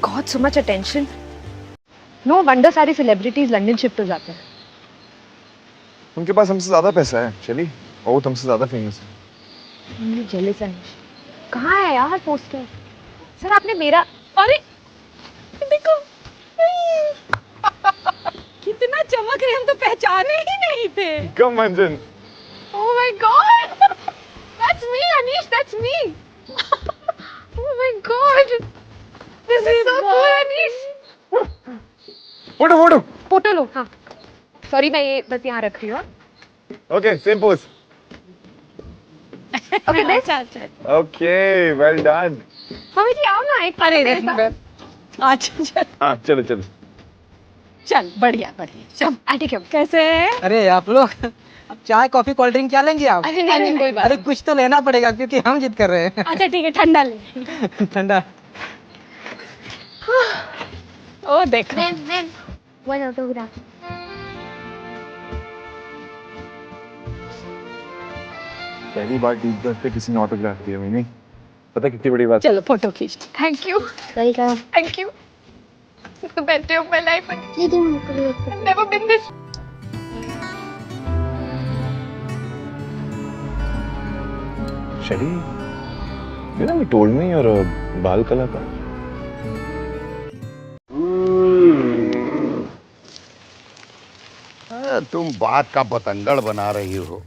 God, so much attention. No wonder सारी celebrities London shift हो जाते हैं। उनके पास हमसे ज्यादा पैसा है चली, और वो तुमसे ज्यादा फेमस है। मुझे जेलस है। कहाँ है यार पोस्टर? सर आपने मेरा, अरे देखो कितना चमक रहे, हम तो पहचाने ही नहीं थे। कम अंजन। Oh my God, that's me, Anish, that's me. Oh my God, this is so cool, Anish. Photo photo photo लो। हाँ सॉरी, मैं ये बस यहाँ रख रही हूँ। Okay, same pose. ओके चल। Okay, well done. Mummy ji आओ ना एक। अरे अच्छा चल हाँ चलो चलो। चल, बढ़िया बढ़िया। चल आंटी क्यों? कैसे है? अरे आप लोग अब चाय कॉफी कोल्ड ड्रिंक क्या लेंगे आप? अरे नहीं कोई बात। अरे कुछ तो लेना पड़ेगा क्योंकि हम जिद कर रहे हैं। अच्छा ठीक है, ठंडा ले। ठंडा। ओ देखो, मैम वन ऑटोग्राफ। पहली बार डीप डाइव पे किसी ने ऑटोग्राफ दिया हुई नहीं, पता कितनी बड़ी बात। चलो फोटो खींच। Thank you, welcome. Thank you. It's the best day of my life. I've never been this. शरी, you never told me you're a बाल कलाकार। तुम बात का बतंगड़ बना रही हो।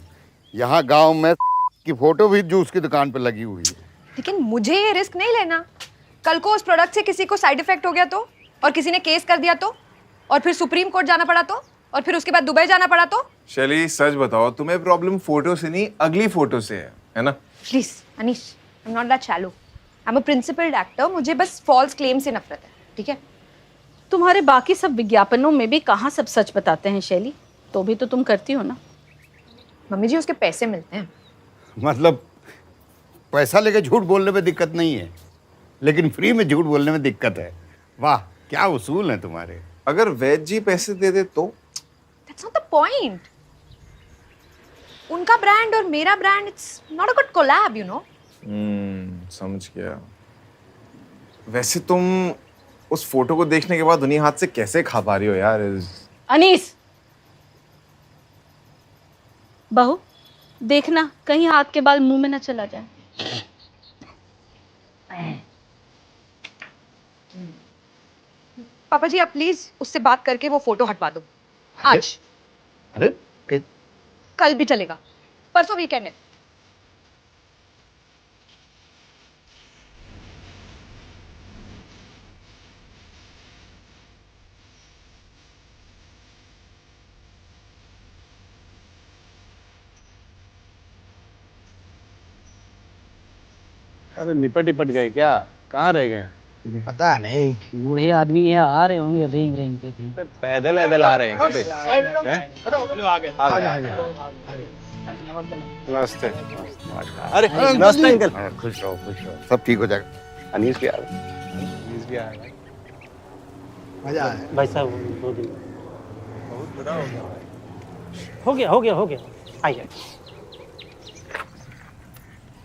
यहाँ गांव में की फोटो भी जूस की दुकान पे लगी हुई है। लेकिन मुझे ये रिस्क नहीं लेना। कल को उस प्रोडक्ट से किसी को साइड इफेक्ट हो गया तो, और किसी ने केस कर दिया तो, और फिर सुप्रीम कोर्ट जाना पड़ा तो, और फिर उसके बाद दुबई जाना पड़ा तो। शैली सच बताओ, तुम्हें प्रॉब्लम फोटो से नहीं अगली फोटो से है ना? Please Anish, I am not that shallow. I am a principled actor. मुझे बस फॉल्स क्लेम से नफरत है, ठीक है? तुम्हारे बाकी सब विज्ञापनों में भी कहाँ सब सच बताते हैं शैली? तो भी तो तुम करती हो ना। मम्मी जी उसके पैसे मिलते हैं। मतलब पैसा लेके झूठ बोलने में दिक्कत नहीं है, लेकिन फ्री में झूठ बोलने में दिक्कत है। वाह क्या उसूल है तुम्हारे। अगर वैद जी पैसे दे दे तो? That's not the point. उनका ब्रांड और मेरा brand, it's not a good collab, you know. समझ गया। वैसे तुम उस फोटो को देखने के बाद उन्हीं हाथ से कैसे खा पा रही हो यार? अनीस, बहू देखना कहीं हाथ के बाल मुंह में न चला जाए। पापा जी आप प्लीज उससे बात करके वो फोटो हटवा दो आज। अरे कल भी चलेगा, परसों वीकेंड है। अरे निपट गए क्या? कहाँ रह गए? पता नहीं, बूढ़े आदमी यहाँ आ रहे होंगे रेंग रेंग के। पैदल पैदल आ रहे हैं। नमस्ते। अरे नमस्ते अंकल। खुश रहो, सब ठीक हो जाएगा। अनीस भी आ रहा है। अनीस भी आ रहा है। मजा आया भाई साहब 2 दिन बहुत बुरा हो गया। हो गया आइए।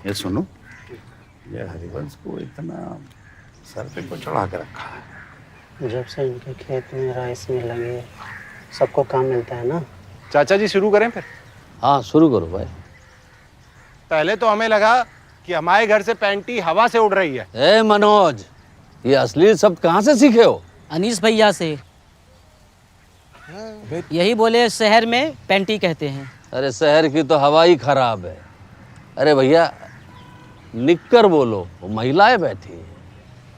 ये सुनो, ये हरिवंश को इतना सर पे को चढ़ा के रखा है। जब से इनके खेत में राइस में लगे, सबको काम मिलता है ना। चाचा जी शुरू करें फिर? हाँ शुरू करो भाई। पहले तो हमें लगा कि हमारे घर से पैंटी हवा से उड़ रही है। ए मनोज, ये असली शब्द कहाँ से सीखे हो? अनीस भैया से। यही बोले शहर में पैंटी कहते हैं। अरे शहर की तो हवा ही खराब है। अरे भैया निक्कर बोलो, वो महिलाएं बैठी है।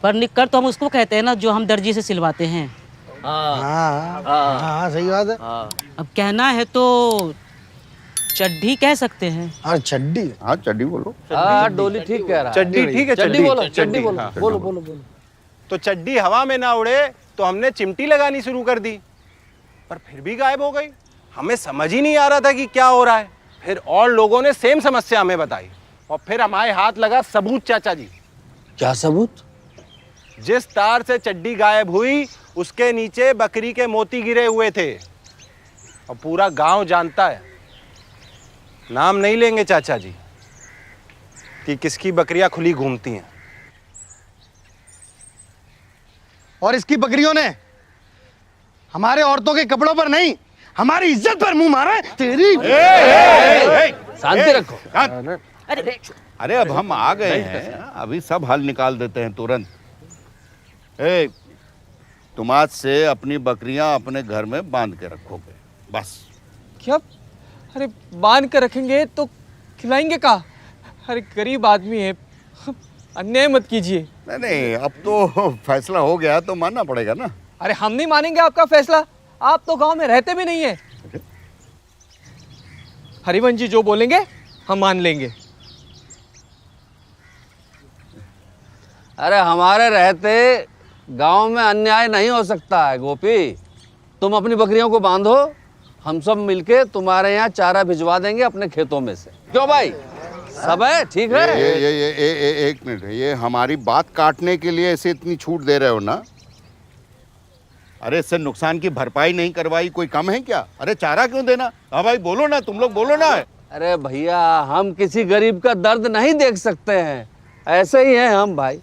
पर निक्कर तो हम उसको कहते हैं ना जो हम दर्जी से सिलवाते हैं। हाँ सही बात है। अब कहना है तो चड्ढी कह सकते हैं। और चड्डी? हाँ चड्डी बोलो। हाँ डोली ठीक कह रहा है। चड्डी ठीक है। चड्डी बोलो, चड्डी बोलो, हाँ। बोलो बोलो बोलो। तो चड्डी हवा में ना उड़े तो हमने चिमटी लगानी शुरू कर दी, पर फिर भी गायब हो गई। हमें समझ ही नहीं आ रहा था कि क्या हो रहा है। फिर और लोगों ने सेम समस्या हमें बताई, और फिर हमारे हाथ लगा सबूत। चाचा जी क्या सबूत? जिस तार से चड्डी गायब हुई उसके नीचे बकरी के मोती गिरे हुए थे, और पूरा गांव जानता है। नाम नहीं लेंगे चाचा जी कि किसकी बकरियां खुली घूमती हैं। और इसकी बकरियों ने हमारे औरतों के कपड़ों पर नहीं, हमारी इज्जत पर मुंह मारा है। तेरी शांति रखो। अरे अब हम आ गए हैं, अभी सब हल निकाल देते हैं तुरंत। ए, तुम आज से अपनी बकरियां अपने घर में बांध के रखोगे, बस। क्या? अरे बांध कर रखेंगे तो खिलाएंगे का? अरे गरीब आदमी है, अन्याय मत कीजिए। नहीं नहीं, अब तो फैसला हो गया तो मानना पड़ेगा ना। अरे हम नहीं मानेंगे आपका फैसला, आप तो गांव में रहते भी नहीं है। हरिवंश जी जो बोलेंगे हम मान लेंगे। अरे हमारे रहते गांव में अन्याय नहीं हो सकता है गोपी। तुम अपनी बकरियों को बांधो, हम सब मिलके तुम्हारे यहाँ चारा भिजवा देंगे अपने खेतों में से। क्यों भाई, सब है ठीक है? एक मिनट, ये हमारी बात काटने के लिए ऐसे इतनी छूट दे रहे हो ना? अरे इससे नुकसान की भरपाई नहीं करवाई कोई कम है क्या? अरे चारा क्यों देना? हाँ भाई बोलो ना, तुम लोग बोलो ना। अरे भैया हम किसी गरीब का दर्द नहीं देख सकते हैं, ऐसे ही हैं हम भाई,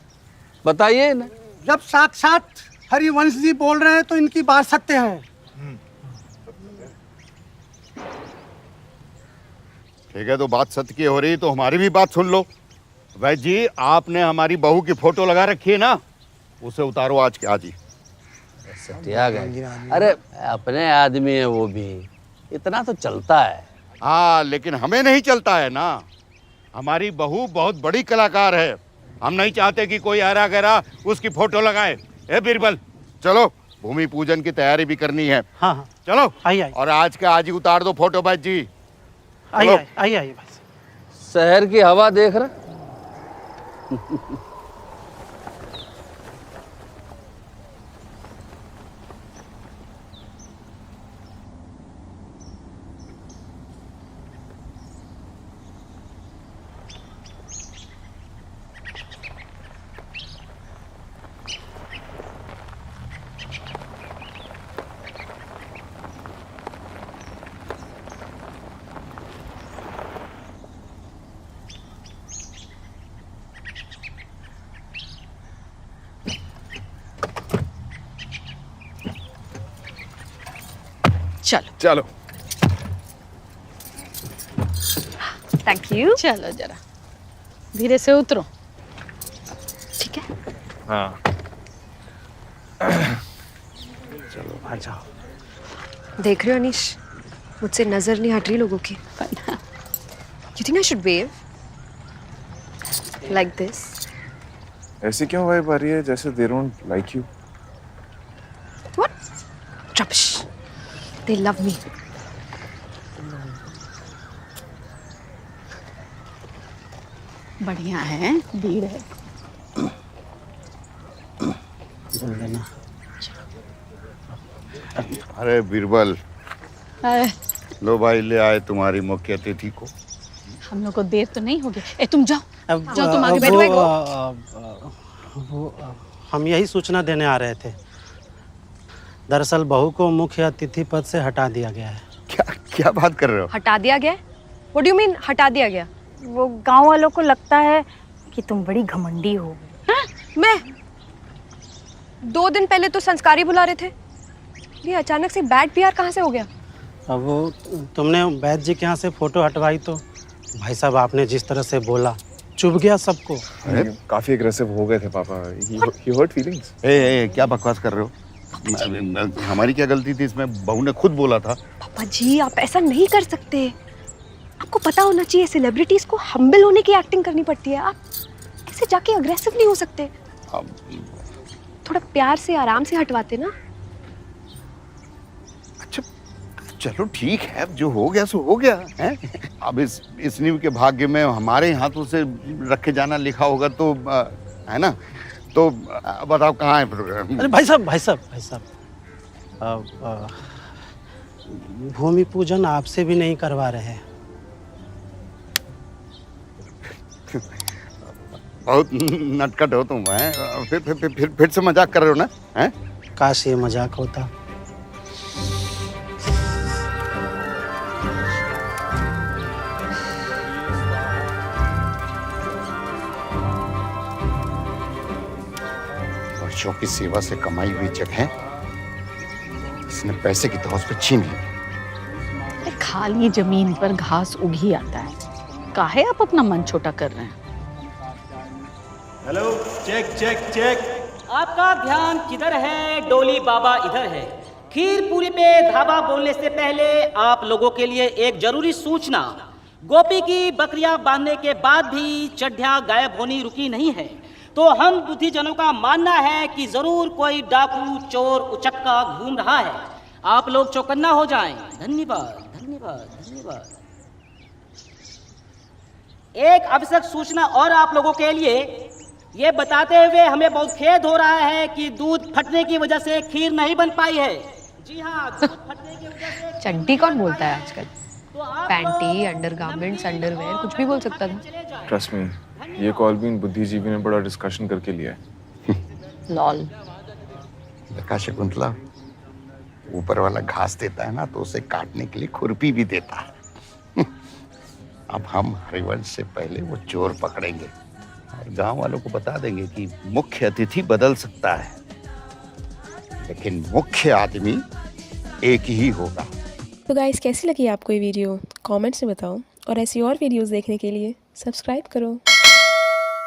बताइए ना। जब साक्षात हरिवंश जी बोल रहे हैं तो इनकी बात सत्य है। ठीक है, तो बात सत्य की हो रही तो हमारी भी बात सुन लो। वैद्य जी, आपने हमारी बहू की फोटो लगा रखी है ना, उसे उतारो आज के आज ही। सटिया गए। अरे अपने आदमी है वो भी, इतना तो चलता है। हाँ, लेकिन हमें नहीं चलता है ना। हमारी बहू बहुत बड़ी कलाकार है, हम नहीं चाहते कि कोई आरा गहरा उसकी फोटो लगाए। ए बीरबल, चलो भूमि पूजन की तैयारी भी करनी है। हाँ हाँ, चलो आइए और आज के आज ही उतार दो फोटो वैद्य जी। आइए आइए आइए बस। शहर की हवा देख रहा। चलो चलो। Thank you. चलो जरा धीरे से उतरो। ठीक है। हाँ चलो आ जाओ। देख रहे हो अनीश, मुझसे नजर नहीं हट रही लोगों की। You think I should wave like this? ऐसे क्यों वाइब आ रही है जैसे they don't like you? What? Rubbish. They love me. बढ़िया है, भीड़ है। बोल देना। अरे बीरबल, अरे, लो भाई ले आए तुम्हारी मुख्य अतिथि को। हम लोग को देर तो नहीं होगी। ए तुम जाओ, अब जाओ तुम आगे अब बैठो। हम यही सूचना देने आ रहे थे। दरअसल बहू को मुख्य अतिथि पद से हटा दिया गया है। क्या क्या बात कर रहे हो? हटा दिया गया? What do you mean हटा दिया गया? वो गांव वालों को लगता है कि तुम बड़ी घमंडी हो। मैं 2 दिन पहले तो संस्कारी बुला रहे थे, ये अचानक से बैड पीआर कहाँ से हो गया? अब वो तुमने वैद्य जी के यहाँ से फोटो हटवाई तो भाई साहब आपने जिस तरह से बोला चुभ गया सबको। अरे काफी एग्रेसिव हो गए थे पापा। He hurt feelings. ए, क्या बकवास कर रहे हो? हमारी क्या गलती थी इसमें? बहू ने खुद बोला था। पापा जी आप ऐसा नहीं कर सकते, आपको पता होना चाहिए सेलिब्रिटीज को हम्बल होने की एक्टिंग करनी पड़ती है। आप ऐसे जाके अग्रेसिव नहीं हो सकते। थोड़ा प्यार से आराम से हटवाते ना। अच्छा चलो ठीक है, अब जो हो गया सो हो गया है। अब इस नींव के भाग्य में हमारे हाथों से रखे जाना लिखा होगा तो है ना। तो बताओ कहाँ है प्रोग्राम? अरे भाई साहब भूमि पूजन आपसे भी नहीं करवा रहे हैं। बहुत नटखट हो तुम हैं। फिर से मजाक कर रहे हो ना? हैं? काश ये मजाक होता। वर्षों की सेवा से कमाई हुई जगह इसने पैसे की धौंस पे छीन ली। खाली जमीन पर घास उग ही आता है, काहे आप अपना मन छोटा कर रहे हैं? Hello, check check check. आपका ध्यान किधर है? डोली बाबा इधर है। खीरपुरी पे धाबा बोलने से पहले आप लोगों के लिए एक जरूरी सूचना। गोपी की बकरियां बांधने के बाद भी चड्ढियां गायब होनी रुकी नहीं है, तो हम बुद्धिजनों का मानना है कि जरूर कोई डाकू, चोर, उचक्का घूम रहा है। आप लोग चौकन्ना हो जाएं। धन्यवाद धन्यवाद धन्यवाद। एक आवश्यक सूचना और आप लोगों के लिए, ये बताते हुए हमें बहुत खेद हो रहा है कि दूध फटने की वजह से खीर नहीं बन पाई है। जी हाँ, दूध फटने की वजह से। चड्डी कौन बोलता है आजकल? पैंटी, अंडरगारमेंट्स, अंडरवेयर, कुछ भी बोल सकता था। ट्रस्ट मी, ये कॉल भी इन बुद्धिजीवी ने बड़ा डिस्कशन करके लिया है। लॉल। देखा शकुंतला, ऊपर वाला घास देता है ना तो उसे काटने के लिए खुरपी भी देता है। अब हम हरिवंश से पहले वो चोर पकड़ेंगे और गांव वालों को बता देंगे कि मुख्य अतिथि बदल सकता है, लेकिन मुख्य आदमी एक ही होगा। तो गाइस, कैसी लगी आपको ये वीडियो? कमेंट्स में बताओ और ऐसी और वीडियोस देखने के लिए सब्सक्राइब करो।